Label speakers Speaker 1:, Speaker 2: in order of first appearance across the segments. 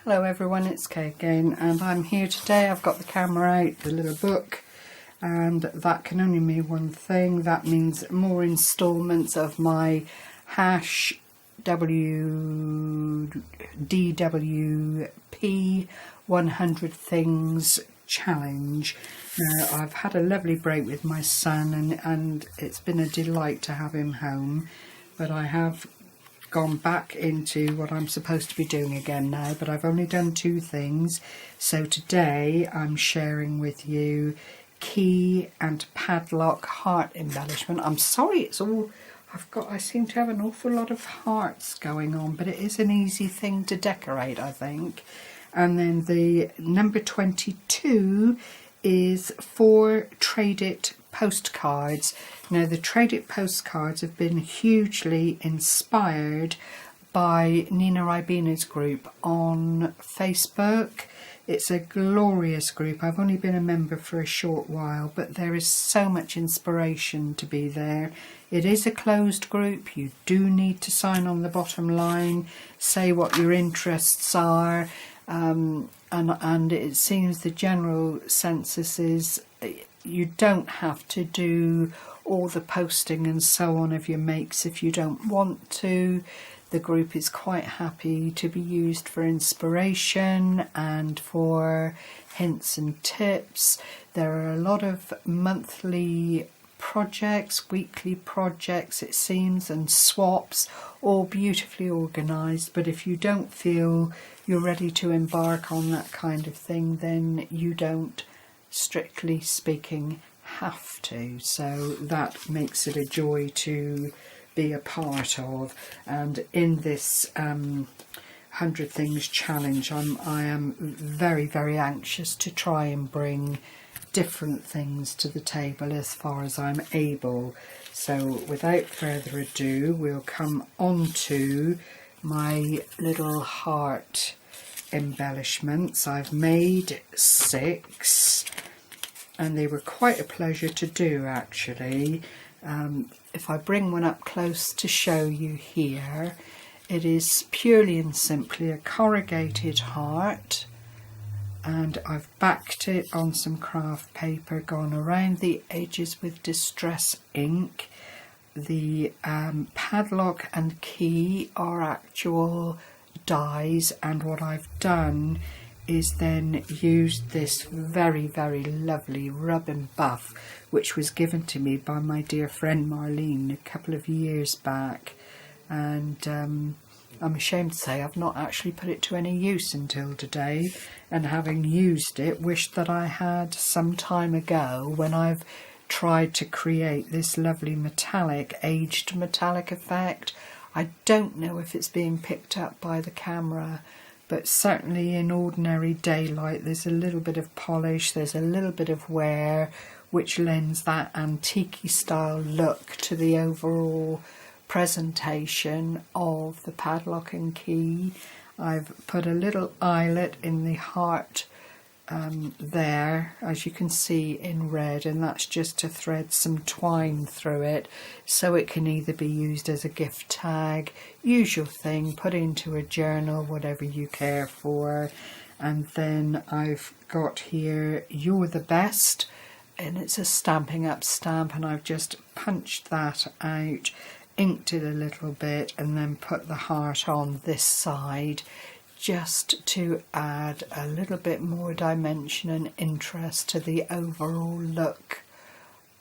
Speaker 1: Hello everyone, it's Kay again, and I'm here today. I've got the camera out, the little book, and that can only mean one thing. That means more instalments of my hash DWP 100 Things challenge. Now, I've had a lovely break with my son, and it's been a delight to have him home, but I have gone back into what I'm supposed to be doing again now, but I've only done 2 things. So today I'm sharing with you key and padlock heart embellishment. I'm sorry, it's all I seem to have an awful lot of hearts going on, but it is an easy thing to decorate, I think. And then the number 22 is 4 Trade It postcards. Now, the Trade It postcards have been hugely inspired by Nina Ribena's group on Facebook. It's a glorious group. I've only been a member for a short while, but there is so much inspiration to be there. It is a closed group. You do need to sign on the bottom line, say what your interests are, and it seems the general census is you don't have to do all the posting and so on of your makes if you don't want to. The group is quite happy to be used for inspiration and for hints and tips. There are a lot of monthly projects, weekly projects it seems, and swaps, all beautifully organised. But if you don't feel you're ready to embark on that kind of thing, then you don't, strictly speaking, have to. So that makes it a joy to be a part of. And in this 100 Things challenge, I am very, very anxious to try and bring different things to the table as far as I'm able. So without further ado, we'll come on to my little heart embellishments. I've made 6, and they were quite a pleasure to do, actually. If I bring one up close to show you here, it is purely and simply a corrugated heart, and I've backed it on some craft paper, gone around the edges with distress ink. The padlock and key are actual dies, and what I've done is then used this very, very lovely rub and buff, which was given to me by my dear friend Marlene a couple of years back, and I'm ashamed to say I've not actually put it to any use until today, and having used it, wished that I had some time ago when I've tried to create this lovely metallic, aged metallic effect. I don't know if it's being picked up by the camera, but certainly in ordinary daylight there's a little bit of polish, there's a little bit of wear, which lends that antique style look to the overall presentation of the padlock and key. I've put a little eyelet in the heart there, as you can see in red, and that's just to thread some twine through it, so it can either be used as a gift tag, usual thing, put into a journal, whatever you care for. And then I've got here "You're the Best," and it's a Stampin' Up stamp, and I've just punched that out, inked it a little bit, and then put the heart on this side, just to add a little bit more dimension and interest to the overall look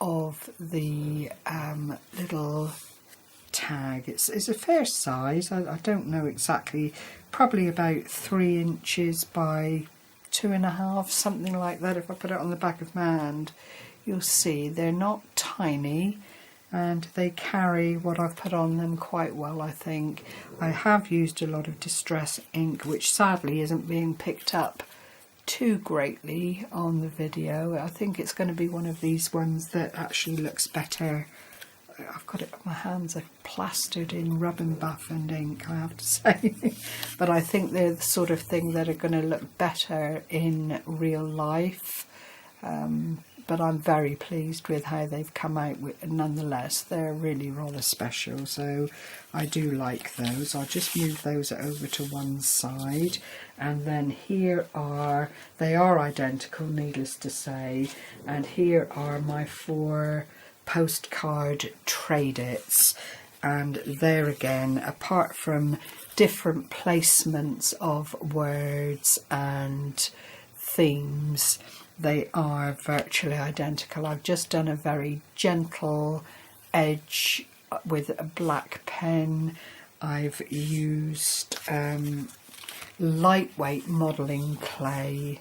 Speaker 1: of the little tag. It's a fair size. I don't know exactly, probably about 3 inches by 2.5, something like that. If I put it on the back of my hand, you'll see they're not tiny, and they carry what I've put on them quite well, I think. I have used a lot of distress ink, which sadly isn't being picked up too greatly on the video. I think it's going to be one of these ones that actually looks better. I've got it, my hands are plastered in rub and buff and ink, I have to say. But I think they're the sort of thing that are going to look better in real life. but I'm very pleased with how they've come out nonetheless. They're really rather special, so I do like those. I'll just move those over to one side, and then here are, they are identical, needless to say, and here are my 4 postcard trade-its. And there again, apart from different placements of words and themes, they are virtually identical. I've just done a very gentle edge with a black pen. I've used lightweight modelling clay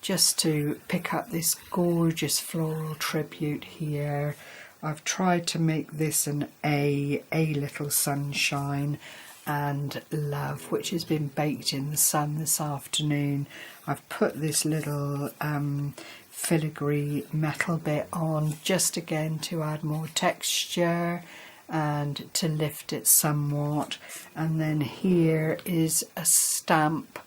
Speaker 1: just to pick up this gorgeous floral tribute here. I've tried to make this an A little sunshine and love, which has been baked in the sun this afternoon. I've put this little filigree metal bit on just again to add more texture and to lift it somewhat. And then here is a stamp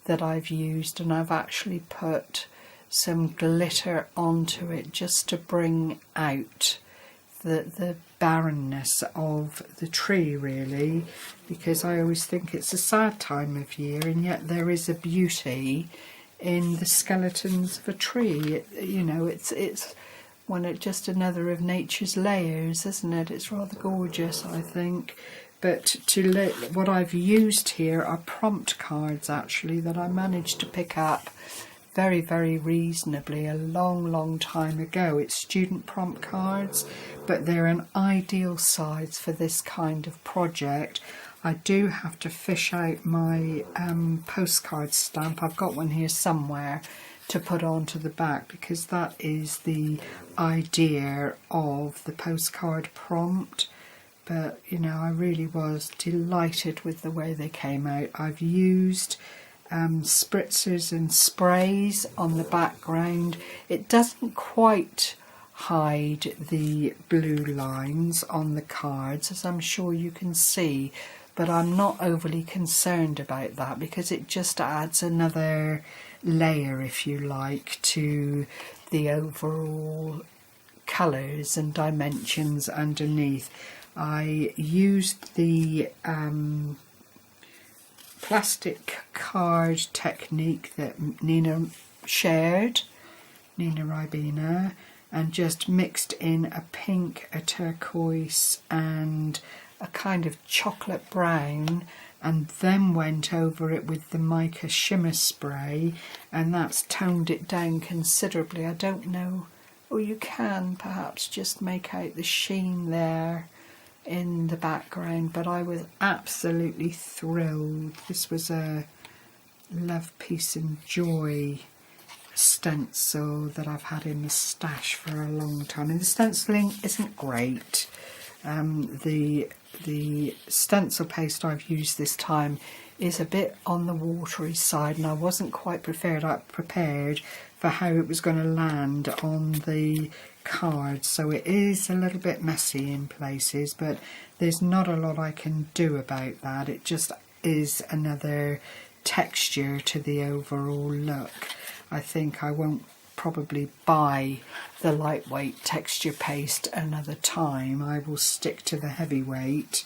Speaker 1: that I've used, and I've actually put some glitter onto it just to bring out the barrenness of the tree, really, because I always think it's a sad time of year, and yet there is a beauty in the skeletons of a tree. You know, it's just another of nature's layers, isn't it? It's rather gorgeous, I think. But what I've used here are prompt cards, actually, that I managed to pick up very, very reasonably a long time ago. It's student prompt cards, but they're an ideal size for this kind of project. I do have to fish out my postcard stamp. I've got one here somewhere to put onto the back, because that is the idea of the postcard prompt. But, you know, I really was delighted with the way they came out. I've used spritzers and sprays on the background. It doesn't quite hide the blue lines on the cards, as I'm sure you can see, but I'm not overly concerned about that, because it just adds another layer, if you like, to the overall colours and dimensions underneath. I used the plastic card technique that Nina shared, Nina Ribena, and just mixed in a pink, a turquoise and a kind of chocolate brown, and then went over it with the mica shimmer spray, and that's toned it down considerably. I don't know, or you can perhaps just make out the sheen there in the background, but I was absolutely thrilled. This was a Love, Peace and Joy stencil that I've had in the stash for a long time, and the stenciling isn't great. The stencil paste I've used this time is a bit on the watery side, and I wasn't quite prepared for how it was going to land on the card, so it is a little bit messy in places, but there's not a lot I can do about that. It just is another texture to the overall look. I think I won't probably buy the lightweight texture paste another time. I will stick to the heavyweight,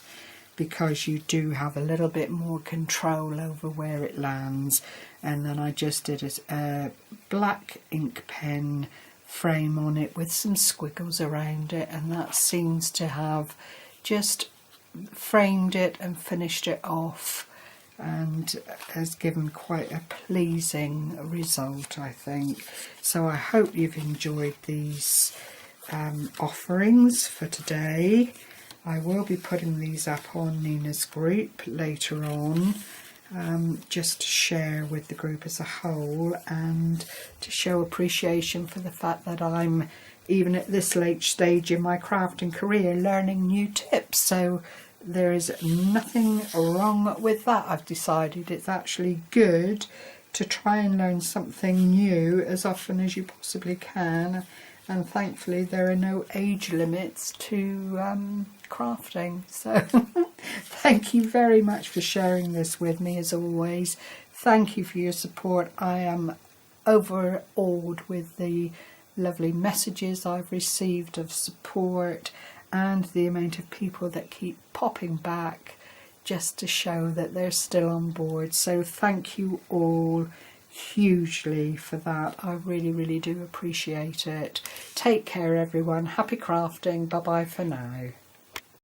Speaker 1: because you do have a little bit more control over where it lands. And then I just did a black ink pen frame on it with some squiggles around it, and that seems to have just framed it and finished it off, and has given quite a pleasing result, I think. So I hope you've enjoyed these offerings for today. I will be putting these up on Nina's group later on, just to share with the group as a whole, and to show appreciation for the fact that I'm, even at this late stage in my crafting career, learning new tips. So there is nothing wrong with that. I've decided it's actually good to try and learn something new as often as you possibly can, and thankfully there are no age limits to crafting. So thank you very much for sharing this with me, as always. Thank you for your support. I am overawed with the lovely messages I've received of support, and the amount of people that keep popping back just to show that they're still on board. So thank you all hugely for that. I really, really do appreciate it. Take care, everyone. Happy crafting. Bye bye for now.